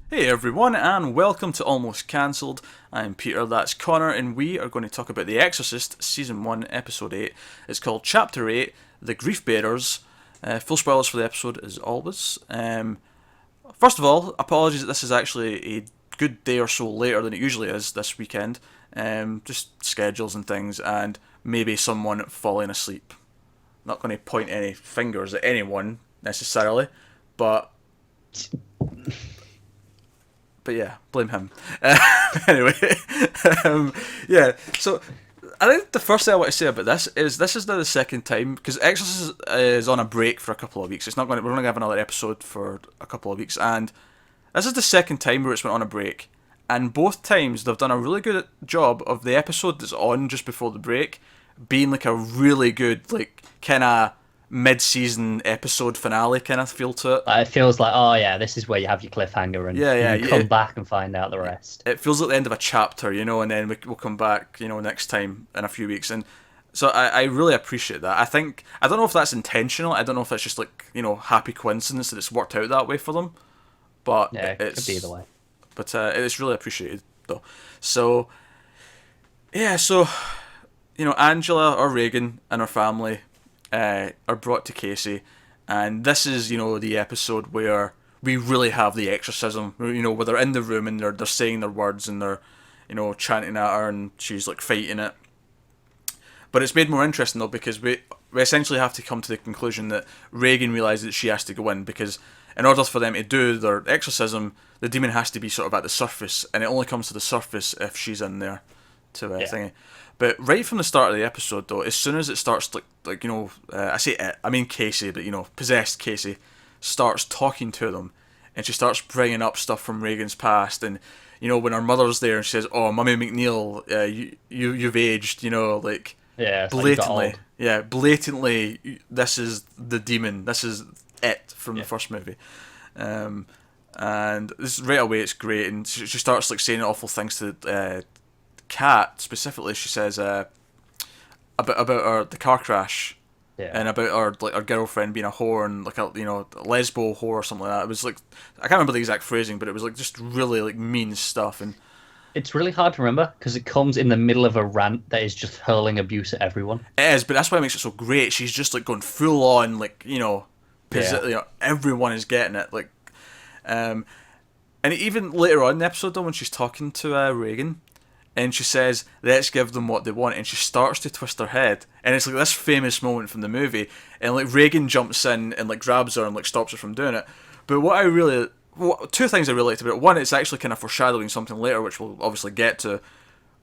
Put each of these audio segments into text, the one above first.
Hey everyone, and welcome to Almost Cancelled. I'm Peter, that's Connor, and we are going to talk about The Exorcist, Season 1, Episode 8. It's called Chapter 8, The Griefbearers. Full spoilers for the episode, as always. First of all, apologies that this is actually a good day or so later than it usually is this weekend. Just schedules and things, and maybe someone falling asleep. Not going to point any fingers at anyone, necessarily, but yeah, blame him. Anyway, yeah. So I think the first thing I want to say about this is now the second time because Exorcist is on a break for a couple of weeks. It's not going. We're going to have another episode for a couple of weeks, and this is the second time where it's went on a break. And both times they've done a really good job of the episode that's on just before the break being like a really good like kind of mid-season episode finale kind of feel to it. It feels like, oh yeah, this is where you have your cliffhanger and you come back and find out the rest. It feels like the end of a chapter, and then we'll come back, next time in a few weeks. And so I really appreciate that. I don't know if that's intentional. I don't know if it's just like, happy coincidence that it's worked out that way for them. But Yeah, it could be either way. But it's really appreciated, though. So, yeah, so, Angela or Regan and her family are brought to Casey, and this is the episode where we really have the exorcism. Where they're in the room and they're saying their words and they're chanting at her and she's like fighting it. But it's made more interesting though because we essentially have to come to the conclusion that Regan realizes that she has to go in because in order for them to do their exorcism, the demon has to be sort of at the surface, and it only comes to the surface if she's in there to thingy. But right from the start of the episode, though, as soon as it starts, I say it, I mean Casey, but possessed Casey starts talking to them, and she starts bringing up stuff from Reagan's past, and when her mother's there and she says, "Oh, Mummy McNeil, you've aged," blatantly, blatantly, this is the demon, this is it from the first movie, and this right away it's great, and she starts like saying awful things to. Kat specifically, she says about the car crash, and about her girlfriend being a whore and like a lesbo whore or something like that. It was like I can't remember the exact phrasing, but it was like just really like mean stuff. And it's really hard to remember because it comes in the middle of a rant that is just hurling abuse at everyone. It is, but that's why it makes it so great. She's just like going full on, like everyone is getting it, like, and even later on in the episode though, when she's talking to Regan. And she says, "Let's give them what they want," and she starts to twist her head, and it's like this famous moment from the movie, and like Regan jumps in and like grabs her and like stops her from doing it. But two things I really liked about it. One, it's actually kind of foreshadowing something later, which we'll obviously get to.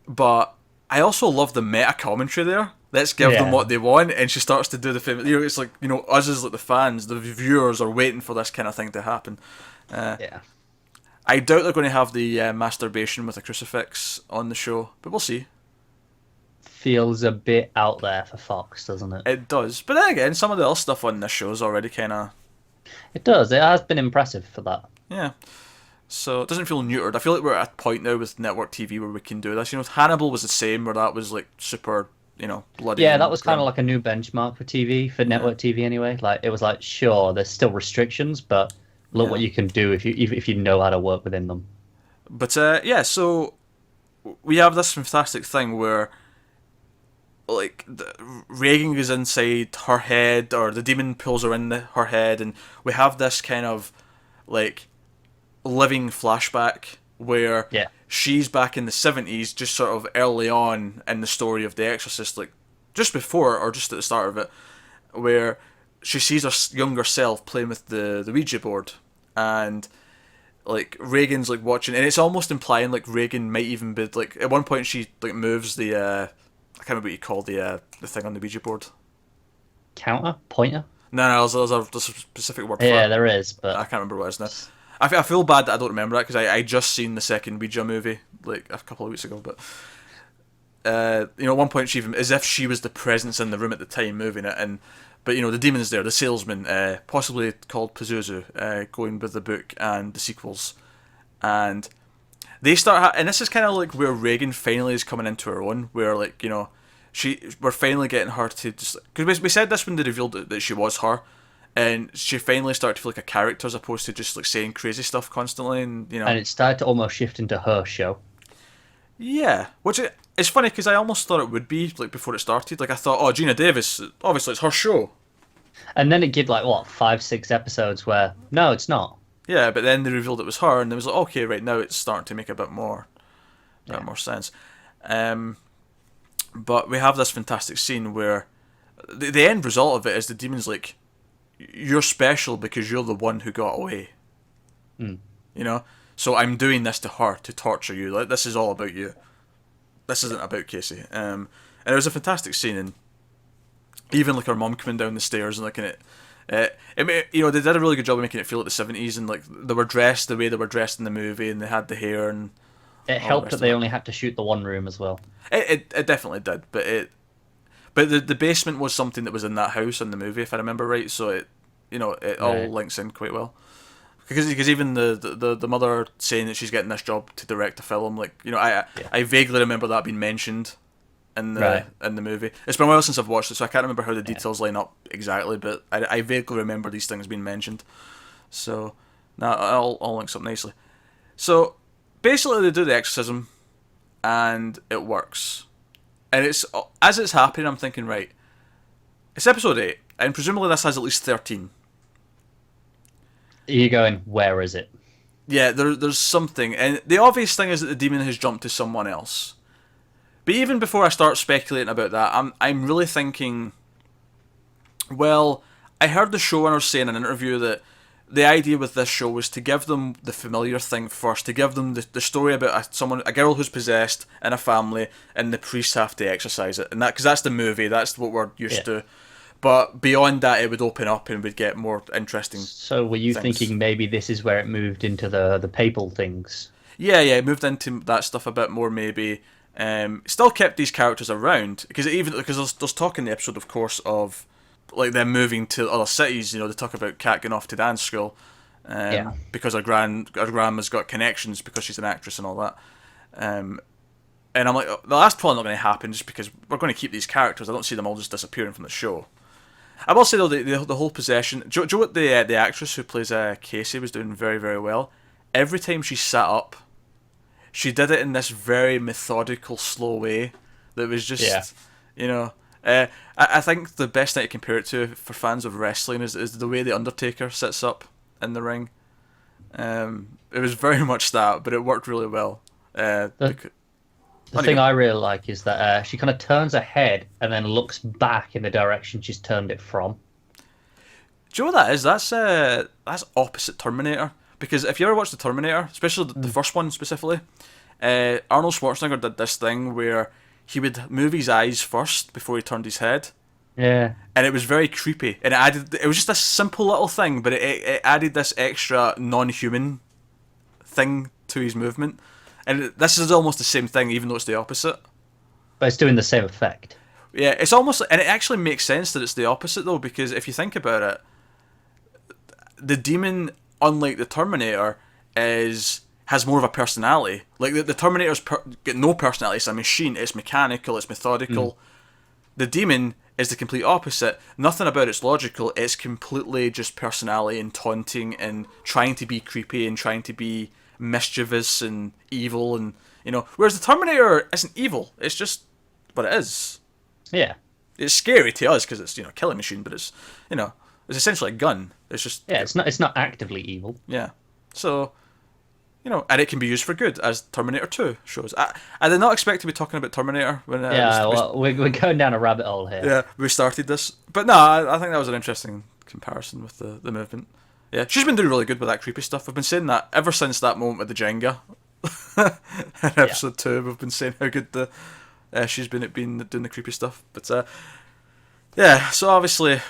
But I also love the meta commentary there. Let's give them what they want, and she starts to do the famous. It's like us as like the fans, the viewers are waiting for this kind of thing to happen. I doubt they're going to have the masturbation with a crucifix on the show, but we'll see. Feels a bit out there for Fox, doesn't it? It does. But then again, some of the other stuff on this show is already kind of... It does. It has been impressive for that. Yeah. So it doesn't feel neutered. I feel like we're at a point now with network TV where we can do this. Hannibal was the same, where that was like super, bloody. Yeah, that was kind of like a new benchmark for TV, for network TV anyway. Like, it was like, sure, there's still restrictions, but... Look what you can do if you know how to work within them. But so we have this fantastic thing where like Reagan goes inside her head, or the demon pulls her in her head, and we have this kind of like living flashback where she's back in the 70s, just sort of early on in the story of The Exorcist, like just before or just at the start of it, where she sees her younger self playing with the Ouija board, and like Reagan's like watching, and it's almost implying like Reagan might even be like at one point she like moves the I can't remember what you call the thing on the Ouija board. Counter? Pointer? No, there's a specific word for it. Yeah, there is, but I can't remember what it is now. I feel bad that I don't remember that because I just seen the second Ouija movie like a couple of weeks ago, but at one point she even, as if she was the presence in the room at the time moving it, and but the demon's there, the salesman, possibly called Pazuzu, going with the book and the sequels, and they start and this is kind of like where Regan finally is coming into her own, where like we're finally getting her to just, because we said this when they revealed that she was her, and she finally started to feel like a character as opposed to just like saying crazy stuff constantly, and And it started to almost shift into her show. yeah, it's funny because I almost thought it would be like before it started. Like I thought, oh, Gina Davis, obviously it's her show. And then it did like what 5, 6 episodes where no, it's not. Yeah, but then they revealed it was her, and it was like, okay, right now it's starting to make a bit more sense. But we have this fantastic scene where the end result of it is the demon's like, you're special because you're the one who got away. Mm. You know? So I'm doing this to her to torture you. Like, this is all about you. This isn't about Casey. And it was a fantastic scene, and even like her mum coming down the stairs and looking at you know, they did a really good job of making it feel like the 70s, and like they were dressed the way they were dressed in the movie, and they had the hair, and It helped that they only had to shoot the one room as well. it definitely did, but the basement was something that was in that house in the movie, if I remember right. So it, you know, it all links in quite well. Because even the mother saying that she's getting this job to direct a film, like, you know, I vaguely remember that being mentioned in the movie. It's been a while since I've watched it, so I can't remember how the details line up exactly, but I vaguely remember these things being mentioned. So now all links up nicely. So basically they do the exorcism, and it works. And it's as it's happening, I'm thinking, right, it's episode 8, and presumably this has at least 13. You're going, where is it? Yeah, there's something, and the obvious thing is that the demon has jumped to someone else. But even before I start speculating about that, I'm really thinking, well, I heard the showrunners say in an interview that the idea with this show was to give them the familiar thing first, to give them the story about a girl who's possessed in a family, and the priests have to exorcise it, and that because that's the movie, that's what we're used to. But beyond that, it would open up and we'd get more interesting. So were you things. thinking maybe this is where it moved into the papal things? Yeah, it moved into that stuff a bit more maybe. Still kept these characters around because there's talk in the episode, of course, of like them moving to other cities. You know, they talk about Kat going off to dance school, because her grandma's got connections because she's an actress and all that. And I'm like, well, that's probably not going to happen just because we're going to keep these characters. I don't see them all just disappearing from the show. I will say though, the whole possession. Do you know what the actress who plays Casey was doing very, very well? Every time she sat up, she did it in this very methodical, slow way that was just, you know. I think the best thing to compare it to for fans of wrestling is the way the Undertaker sits up in the ring. It was very much that, but it worked really well. The thing I really like is that she kind of turns her head and then looks back in the direction she's turned it from. Do you know what that is? That's opposite Terminator. Because if you ever watch the Terminator, especially the first one specifically, Arnold Schwarzenegger did this thing where he would move his eyes first before he turned his head. Yeah. And it was very creepy. And it was just a simple little thing, but it added this extra non-human thing to his movement. And this is almost the same thing, even though it's the opposite. But it's doing the same effect. Yeah, it's almost... And it actually makes sense that it's the opposite, though, because if you think about it, the demon, unlike the Terminator, has more of a personality. Like, the Terminator's got no personality. It's a machine. It's mechanical. It's methodical. The demon is the complete opposite. Nothing about it's logical. It's completely just personality and taunting and trying to be creepy and trying to be mischievous and evil, and you know, whereas the Terminator isn't evil, it's just what it is. Yeah, it's scary to us because it's, you know, a killing machine, but it's, you know, it's essentially a gun. It's just, yeah, it's not actively evil. Yeah, so, you know, and it can be used for good, as Terminator 2 shows. I did not expect to be talking about Terminator when we're going down a rabbit hole here. Yeah, we started this, but no, I think that was an interesting comparison with the movement. Yeah, she's been doing really good with that creepy stuff. We've been saying that ever since that moment with the Jenga. In episode 2, we've been saying how good she's been at doing the creepy stuff. But yeah, so obviously,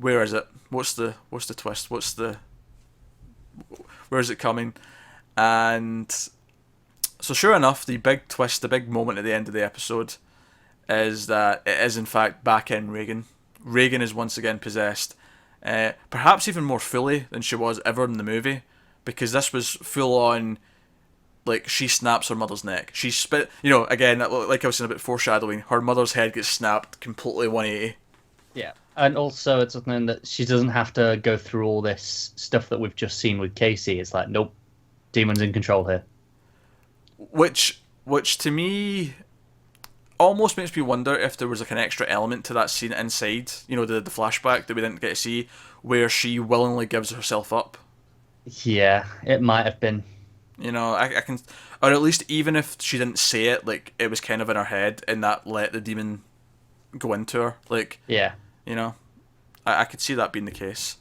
where is it? What's the twist? Where is it coming? And so sure enough, the big twist, the big moment at the end of the episode is that it is in fact back in Regan. Regan is once again possessed. Perhaps even more fully than she was ever in the movie, because this was full on, like, she snaps her mother's neck. She spit, you know, again, like I was saying about foreshadowing, her mother's head gets snapped completely 180. Yeah, And also, it's something that she doesn't have to go through all this stuff that we've just seen with Casey. It's like, nope, demons in control here. Which to me almost makes me wonder if there was like an extra element to that scene inside, the flashback that we didn't get to see, where she willingly gives herself up. Yeah, it might have been. I can, or at least even if she didn't say it, like it was kind of in her head, and that let the demon go into her. Like, Yeah. I could see that being the case.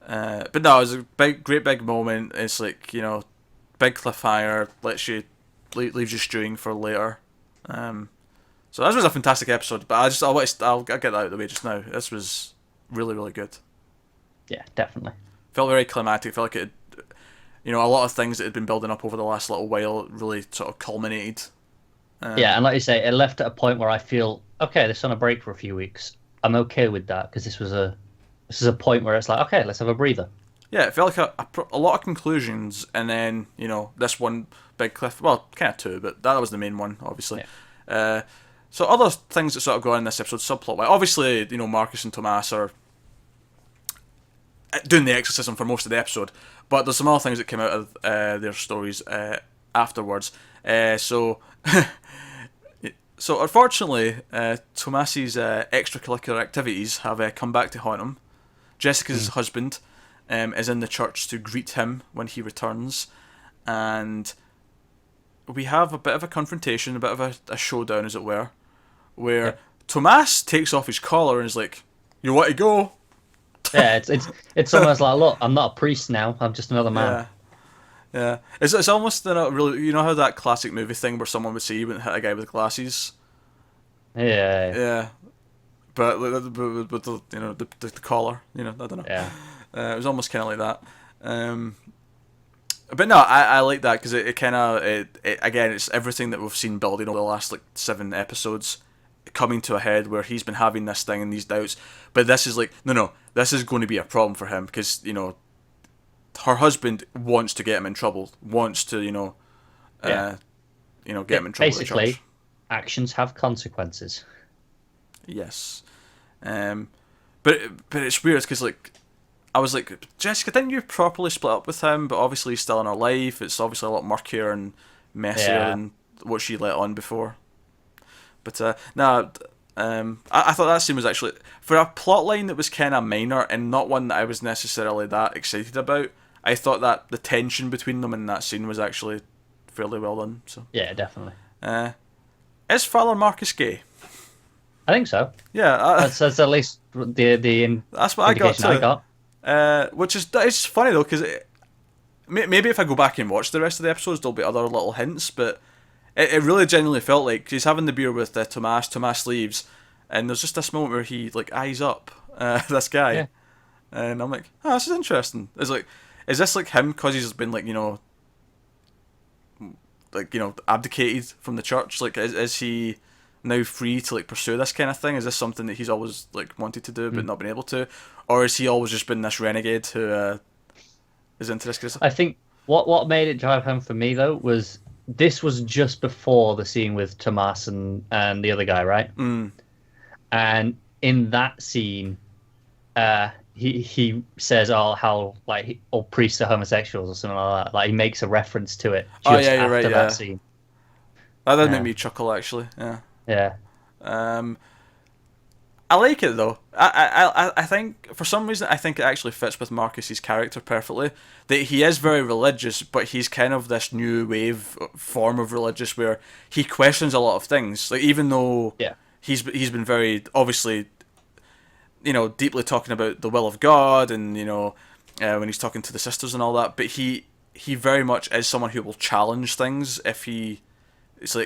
But no, it was a great big moment. It's like, big cliffhanger, leaves you stewing for later. So this was a fantastic episode, but I'll get that out of the way just now. This was really, really good. Yeah, definitely. Felt very climactic. Felt like it, a lot of things that had been building up over the last little while really sort of culminated. Yeah, and like you say, it left at a point where I feel, okay, this is on a break for a few weeks. I'm okay with that, because this is a point where it's like, okay, let's have a breather. Yeah, it felt like a lot of conclusions, and then, this one big cliff, well, kind of two, but that was the main one, obviously. Yeah. So other things that sort of go on in this episode, subplot, obviously, Marcus and Tomas are doing the exorcism for most of the episode, but there's some other things that came out of their stories afterwards. So unfortunately, Tomas's extracurricular activities have come back to haunt him. Jessica's husband is in the church to greet him when he returns, and we have a bit of a confrontation, a bit of a showdown, as it were, where Tomas takes off his collar and is like, "You want to go?" Yeah, it's almost like, look, I'm not a priest now. I'm just another man. Yeah. It's almost really, how that classic movie thing where someone would say you wouldn't hit a guy with glasses. Yeah. Yeah. But with the collar, I don't know. Yeah. It was almost kind of like that. But no, I like that because it kind of again, it's everything that we've seen building over the last 7 episodes coming to a head, where he's been having this thing and these doubts, but this is like, no, this is going to be a problem for him, because her husband wants to get him in trouble, wants to get him in trouble. Basically, with the church. Actions have consequences. Yes. But it's weird because I was like, Jessica, didn't you properly split up with him? But obviously he's still in her life. It's obviously a lot murkier and messier than what she let on before. But I thought that scene was actually, for a plot line that was kind of minor and not one that I was necessarily that excited about, I thought that the tension between them in that scene was actually fairly well done. So yeah, definitely. Is Father Marcus gay? I think so. Yeah, that's at least the that's what I got. Which is, it's funny though, because maybe if I go back and watch the rest of the episodes, there'll be other little hints, but it really genuinely felt like he's having the beer with Tomas. Tomas leaves, and there's just this moment where he eyes up this guy, and I'm like, oh, this is interesting. Is this him because he's been abdicated from the church? Is he now free to pursue this kind of thing? Is this something that he's always wanted to do but not been able to, or has he always just been this renegade who is into this kind of stuff? I think what made it drive home for me though was this was just before the scene with Tomas and the other guy, right? And in that scene, he says, "Oh, how all priests are homosexuals" or something like that. He makes a reference to it just after that scene. That did make me chuckle, actually. Yeah. Yeah. I like it though. I think for some reason I think it actually fits with Marcus's character perfectly. That he is very religious, but he's kind of this new wave form of religious where he questions a lot of things. Even though he's been very obviously, deeply talking about the will of God and when he's talking to the sisters and all that. But he very much is someone who will challenge things if he. It's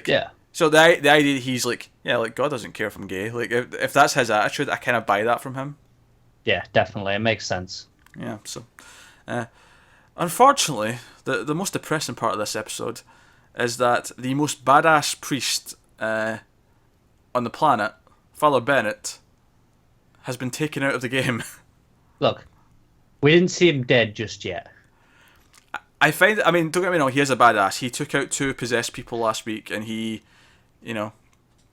So the idea that he's God doesn't care if I'm gay. If that's his attitude, I kind of buy that from him. Yeah, definitely, it makes sense. Yeah. So, unfortunately, the most depressing part of this episode is that the most badass priest on the planet, Father Bennett, has been taken out of the game. Look, we didn't see him dead just yet. Don't get me wrong, he is a badass. He took out 2 possessed people last week, and he,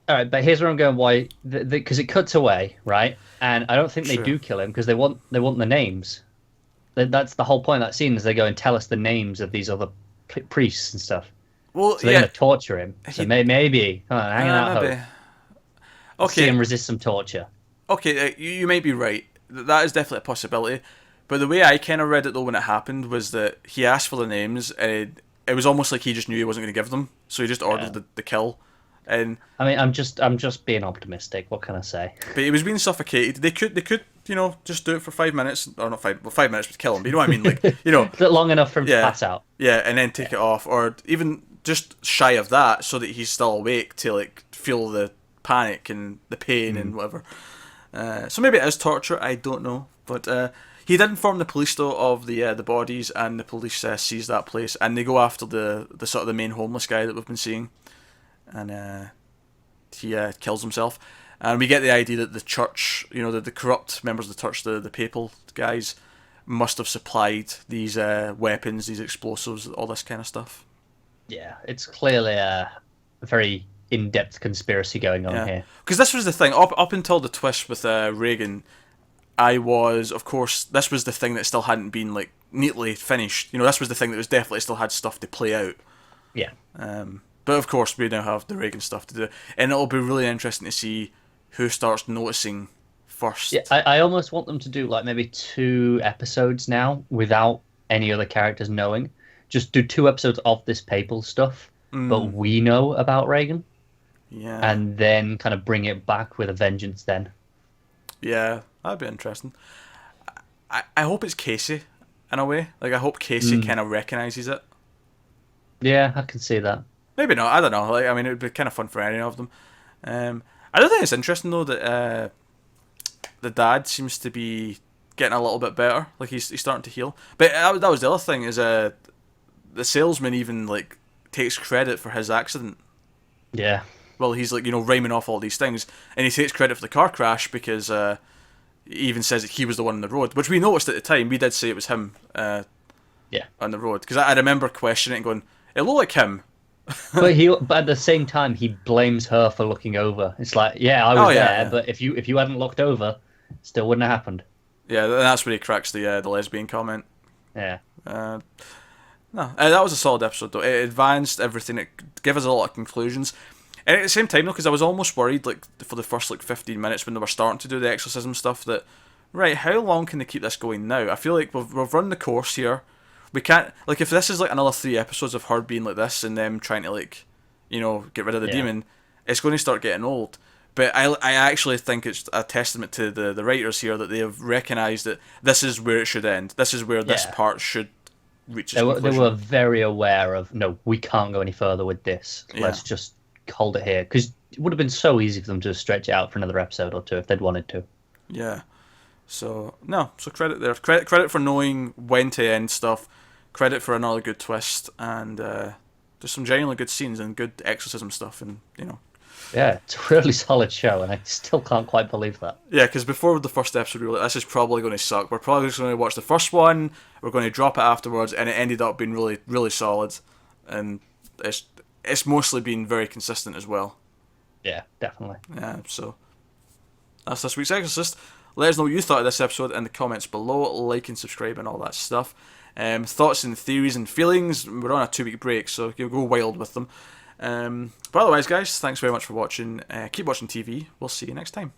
All right, but here's where I'm going. Why? Because it cuts away, right? And I don't think they Sure. do kill him because they want the names. That's the whole point of that scene is they go and tell us the names of these other priests and stuff. Well, So they're yeah, going to torture him. So he, maybe, come on, hanging out hope. maybe. See Okay, him resist some torture. okay, you might be right. That is definitely a possibility. But the way I kind of read it though when it happened was that he asked for the names, and it was almost like he just knew he wasn't going to give them, so he just ordered Yeah. the kill. And I mean, I'm just being optimistic. What can I say? but he was being suffocated. They could just do it for 5 minutes, or not 5, well 5 minutes would kill him. But you know what I mean? Like Is it long enough for him to yeah, pass out? yeah, and then take it off, or even just shy of that, so that he's still awake to like feel the panic and the pain and whatever. So maybe it is torture. I don't know, but he did inform the police though of the bodies, and the police seize that place, and they go after the sort of the main homeless guy that we've been seeing, and he kills himself. And we get the idea that the church, the corrupt members of the church, the papal guys, must have supplied these weapons, these explosives, all this kind of stuff. Yeah, it's clearly a very in-depth conspiracy going on Yeah, here. because this was the thing up until the twist with Regan. I was, of course, this was the thing that still hadn't been like neatly finished. This was the thing that was definitely still had stuff to play out. Yeah. But of course, we now have the Reagan stuff to do, and it'll be really interesting to see who starts noticing first. Yeah, I almost want them to do like maybe 2 episodes now without any other characters knowing. Just do 2 episodes of this papal stuff, but we know about Reagan, Yeah, and then kind of bring it back with a vengeance then. yeah, that'd be interesting. I hope it's Casey in a way. Like I hope Casey kind of recognizes it. Yeah, I can see that. Maybe not. I don't know. Like I mean, it'd be kind of fun for any of them. I do think it's interesting though that the dad seems to be getting a little bit better. Like he's starting to heal. But that was the other thing is the salesman even like takes credit for his accident. Yeah. Well, he's like rhyming off all these things, and he takes credit for the car crash because he even says that he was the one on the road, which we noticed at the time. We did say it was him Yeah. on the road because I remember questioning it and going, it looked like him. But at the same time, he blames her for looking over. It's like, yeah, I was Yeah, there, yeah. but if you hadn't looked over, it still wouldn't have happened. Yeah, that's where he cracks the lesbian comment. Yeah. No, that was a solid episode though. It advanced everything. It gave us a lot of conclusions. And at the same time though, because I was almost worried like for the first like 15 minutes when they were starting to do the exorcism stuff that, right, how long can they keep this going now? I feel like we've run the course here. We can't, like, if this is like another 3 episodes of her being like this and them trying to like, get rid of the Yeah. demon, it's going to start getting old. But I actually think it's a testament to the writers here that they have recognised that this is where it should end. This is where this Yeah. part should reach its They conclusion. were very aware of, no, we can't go any further with this. Let's just hold it here. Because it would have been so easy for them to stretch it out for another episode or 2 if they'd wanted to. Yeah. So credit there. Credit for knowing when to end stuff. Credit for another good twist, and just some genuinely good scenes and good exorcism stuff, and Yeah, it's a really solid show, and I still can't quite believe that. yeah. Because before the first episode, we were like, this is probably going to suck. We're probably just going to watch the first one. We're going to drop it afterwards, and it ended up being really, really solid, and it's mostly been very consistent as well. Yeah, definitely. Yeah. So that's this week's Exorcist. Let us know what you thought of this episode in the comments below. Like and subscribe and all that stuff. Thoughts and theories and feelings. We're on a 2-week break, so you'll go wild with them. But otherwise, guys, thanks very much for watching. Keep watching TV. We'll see you next time.